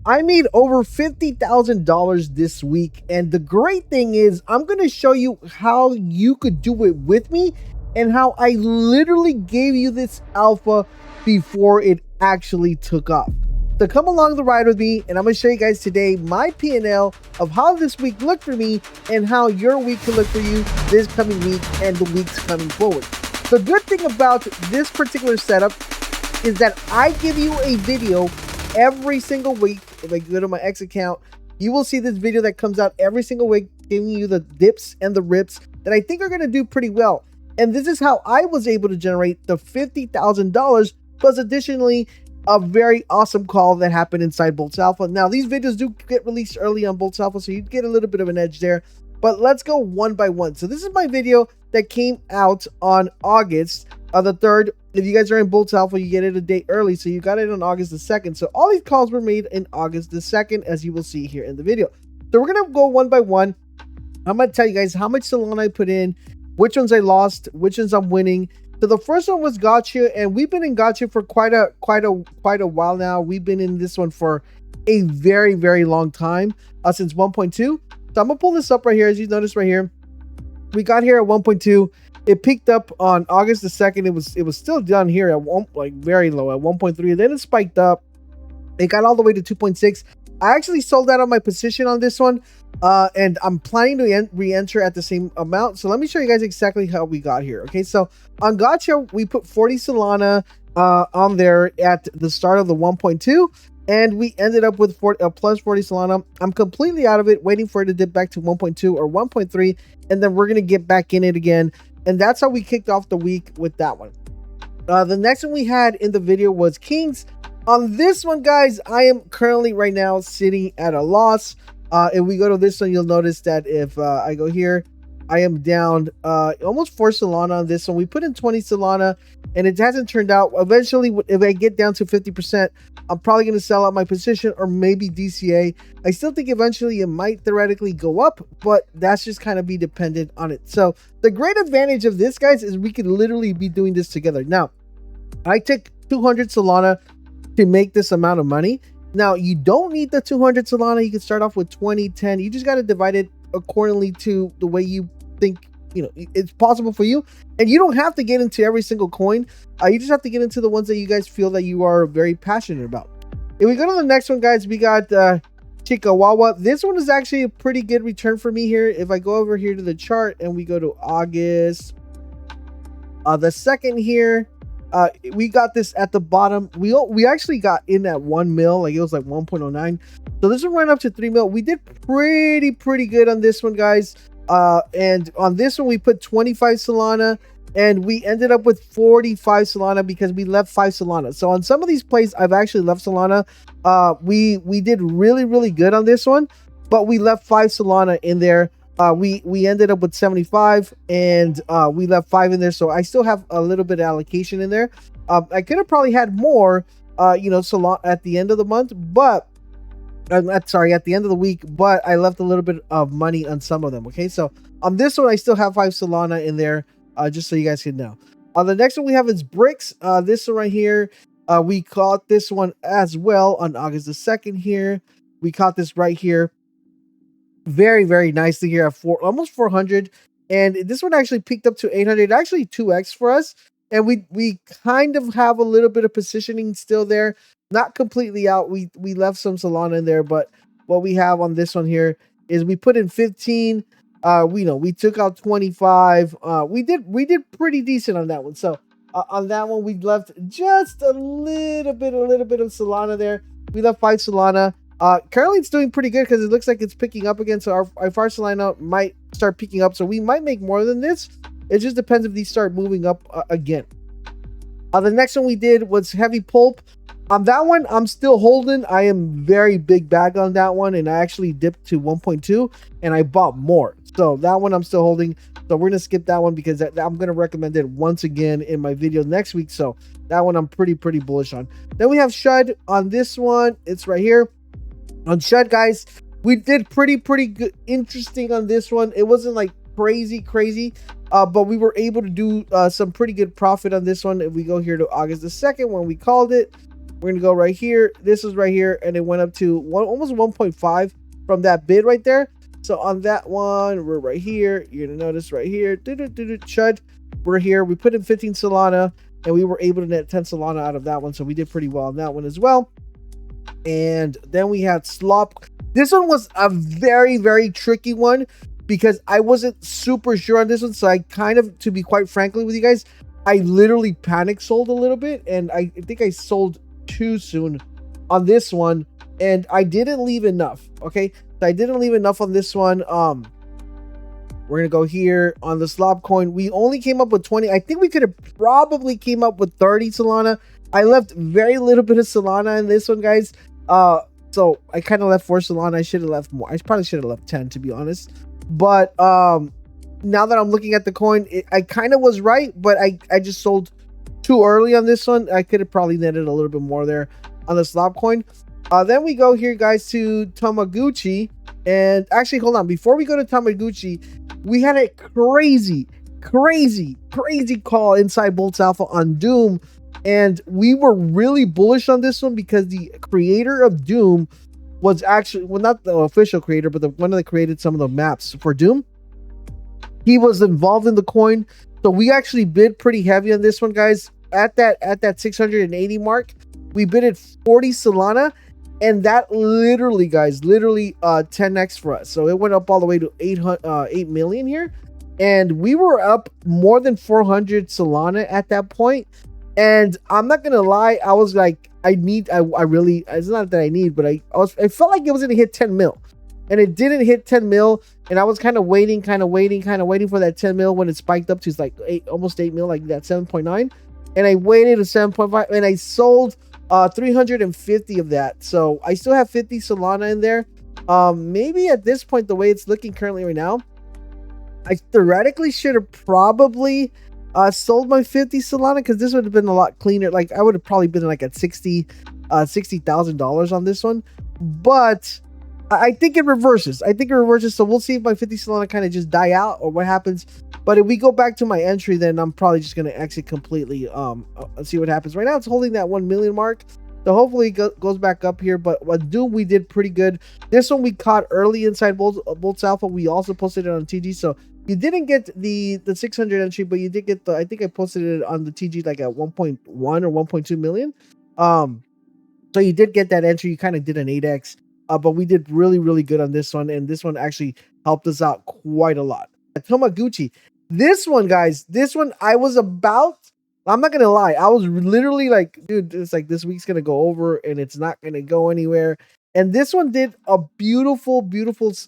I made over $50,000 this week, and the great thing is I'm going to show you how you could do it with me and how I literally gave you this alpha before it actually took off. So come along the ride with me, and I'm going to show you guys today my P&L of how this week looked for me and how your week can look for you this coming week and the weeks coming forward. The good thing about this particular setup is that I give you a video every single week. If I go to my X account, you will see this video that comes out every single week, giving you the dips and the rips that I think are going to do pretty well. And this is how I was able to generate the $50,000, plus additionally a very awesome call that happened inside Boltz Alpha. Now, these videos do get released early on Boltz Alpha, so you get a little bit of an edge there. But let's go one by one. So this is my video that came out on August the 3rd. If you guys are in Boltz Alpha, you get it a day early. So you got it on August the 2nd. So all these calls were made in August the 2nd, as you will see here in the video. So we're going to go one by one. I'm going to tell you guys how much Solana I put in, which ones I lost, which ones I'm winning. So the first one was JOTCHUA, and we've been in JOTCHUA for quite a while now. We've been in this one for a very, very long time, since 1.2. So I'm gonna pull this up right here. As you notice right here, we got here at 1.2. It peaked up on August the 2nd. It was still down here at very low at 1.3. Then it spiked up. It got all the way to 2.6. I actually sold out on my position on this one, and I'm planning to re-enter at the same amount. So let me show you guys exactly how we got here. Okay, so on JOTCHUA, we put 40 Solana on there at the start of the 1.2, and we ended up with plus 40 Solana. I'm completely out of it, waiting for it to dip back to 1.2 or 1.3, and then we're going to get back in it again. And that's how we kicked off the week with that one. The next one we had in the video was Kings. On this one, guys, I am currently right now sitting at a loss. If we go to this one, you'll notice that if I go here, I am down almost 4 Solana on this one. We put in 20 Solana, and it hasn't turned out. Eventually, if I get down to 50%, I'm probably going to sell out my position or maybe DCA. I still think eventually it might theoretically go up, but that's just kind of be dependent on it. So the great advantage of this, guys, is we could literally be doing this together. Now, I took 200 Solana to make this amount of money. Now, you don't need the 200 Solana. You can start off with 20, 10. You just got to divide it accordingly to the way you think, it's possible for you. And you don't have to get into every single coin. You just have to get into the ones that you guys feel that you are very passionate about. If we go to the next one, guys, we got CHIIKAWA. This one is actually a pretty good return for me here. If I go over here to the chart and we go to August the 2nd here, we got this at the bottom. We actually got in at 1 mil, like it was like 1.09. So this one ran up to 3 mil. We did pretty good on this one, guys. And on this one we put 25 Solana, and we ended up with 45 Solana because we left 5 Solana. So on some of these plays I've actually left Solana. We did really good on this one, but we left 5 Solana in there. We ended up with 75, and we left 5 in there, so I still have a little bit of allocation in there. I could have probably had more, Solana at the end of the month, but sorry, at the end of the week, but I left a little bit of money on some of them. Okay, so on this one I still have 5 Solana in there, just so you guys can know. On the next one we have is Bricks. This one right here, we caught this one as well on August the 2nd here. We caught this right here very nicely here at almost 400, and this one actually peaked up to 800, actually 2x for us. And we kind of have a little bit of positioning still there, not completely out. We left some Solana in there, but what we have on this one here is we put in 15. We took out 25. We did pretty decent on that one. So on that one we left just a little bit of Solana there. We left 5 Solana. Currently it's doing pretty good because it looks like it's picking up again. So our Solana might start picking up. So we might make more than this. It just depends if these start moving up again. The next one we did was HEAVYPULP. On that one, I'm still holding. I am very big bag on that one, and I actually dipped to 1.2, and I bought more. So that one I'm still holding. So we're gonna skip that one because I'm gonna recommend it once again in my video next week. So that one I'm pretty bullish on. Then we have CHUD on this one. It's right here. On CHUD, guys, we did pretty good, interesting on this one. It wasn't like crazy, but we were able to do some pretty good profit on this one. If we go here to August the 2nd when we called it, We're gonna go right here. This is right here, and it went up to almost 1.5 from that bid right there. So on that one, we're right here. You're gonna notice right here, CHUD. We're here. We put in 15 Solana, and we were able to net 10 Solana out of that one. So we did pretty well on that one as well. And then we had SLOP. This one was a very, very tricky one because I wasn't super sure on this one. So I kind of, to be quite frankly with you guys, I literally panic sold a little bit, and I think I sold too soon on this one, and I didn't leave enough. Okay, so I didn't leave enough on this one. We're gonna go here on the SLOP coin. We only came up with 20. I think we could have probably came up with 30 Solana. I left very little bit of Solana in this one, guys. So I kind of left 4 Solana. I should have left more. I probably should have left 10, to be honest. But now that I'm looking at the coin, I kind of was right, but I just sold too early on this one. I could have probably netted a little bit more there on the SLOP coin. Then we go here, guys, to TOMOCHI. And actually, hold on. Before we go to TOMOCHI, we had a crazy call inside Boltz Alpha on Doom. And we were really bullish on this one because the creator of Doom was actually, well, not the official creator, but the one that created some of the maps for Doom. He was involved in the coin. So we actually bid pretty heavy on this one, guys. At that 680 mark, we bid at 40 Solana. And that literally, guys, 10x for us. So it went up all the way to 8 million here. And we were up more than 400 Solana at that point. And I'm not gonna lie, I was like, I really, it's not that I need, but I felt like it was gonna hit 10 mil. And it didn't hit 10 mil. And I was kind of waiting for that 10 mil when it spiked up to like almost 8 mil, like that 7.9. And I waited to 7.5 and I sold 350 of that. So I still have 50 Solana in there. Maybe at this point, the way it's looking currently right now, I theoretically should have probably sold my 50 Solana, because this would have been a lot cleaner. Like I would have probably been like at $60,000 on this one. But I think it reverses. So we'll see if my 50 Solana kind of just die out or what happens. But if we go back to my entry, then I'm probably just going to exit completely. See what happens. Right now, it's holding that 1 million mark. So hopefully it goes back up here. But with Doom, we did pretty good. This one we caught early inside Boltz Alpha. We also posted it on TG. So you didn't get the 600 entry, but you did get the, I think I posted it on the TG like at 1.1 or 1.2 million. So you did get that entry. You kind of did an 8x. But we did really good on this one. And this one actually helped us out quite a lot. TOMOCHI. This one, guys, I was about, I'm not gonna lie, I was literally like, dude, it's like this week's gonna go over and it's not gonna go anywhere. And this one did a beautiful,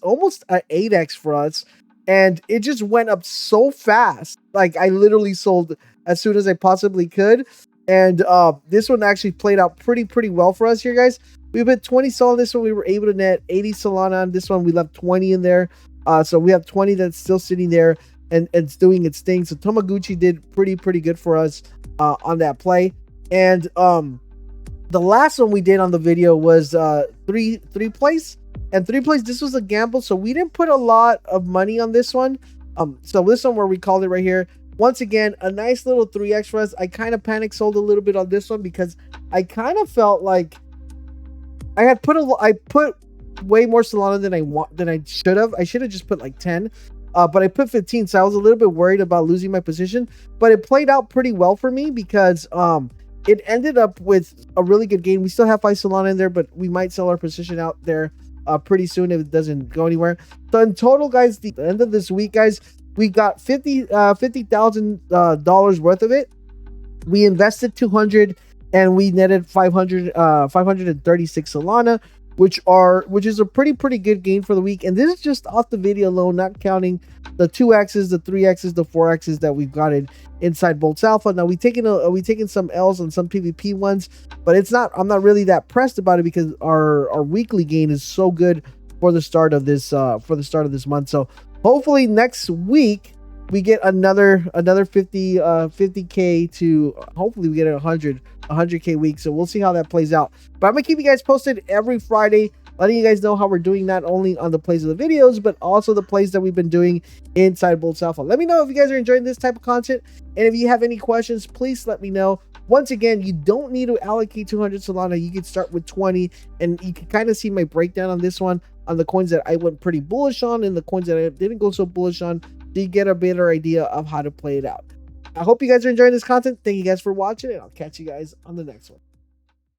almost an 8x for us. And it just went up so fast. Like I literally sold as soon as I possibly could. And this one actually played out pretty well for us here, guys. We bid 20 Solana on this one. We were able to net 80 Solana on this one. We left 20 in there. So we have 20 that's still sitting there. And it's doing its thing. So TOMOCHI did pretty good for us on that play. And the last one we did on the video was three place. And 3 place, this was a gamble, so we didn't put a lot of money on this one. So this one where we called it right here. Once again, a nice little 3x for us. I kind of panic sold a little bit on this one because I kind of felt like I put way more Solana than I should have. I should have just put like 10. But I put 15, so I was a little bit worried about losing my position. But it played out pretty well for me because it ended up with a really good gain. We still have 5 Solana in there, but we might sell our position out there pretty soon if it doesn't go anywhere. So in total, guys, the end of this week, guys, we got $50,000 worth of it. We invested 200 and we netted 536 Solana. Which is a pretty good gain for the week. And this is just off the video alone, not counting the 2x's, the 3x's, the 4x's that we've gotten inside Boltz Alpha. Now we taken some L's on some PvP ones, but I'm not really that pressed about it because our weekly gain is so good for the start of this month. So hopefully next week we get another 50k to hopefully we get 100k week. So we'll see how that plays out. But I'm gonna keep you guys posted every Friday letting you guys know how we're doing not only on the plays of the videos, but also the plays that we've been doing inside Boltz Alpha. Let me know if you guys are enjoying this type of content, and if you have any questions, please let me know. Once again, you don't need to allocate 200 Solana. You can start with 20, and you can kind of see my breakdown on this one, on the coins that I went pretty bullish on and the coins that I didn't go so bullish on, so you get a better idea of how to play it out. I hope you guys are enjoying this content. Thank you guys for watching, and I'll catch you guys on the next one.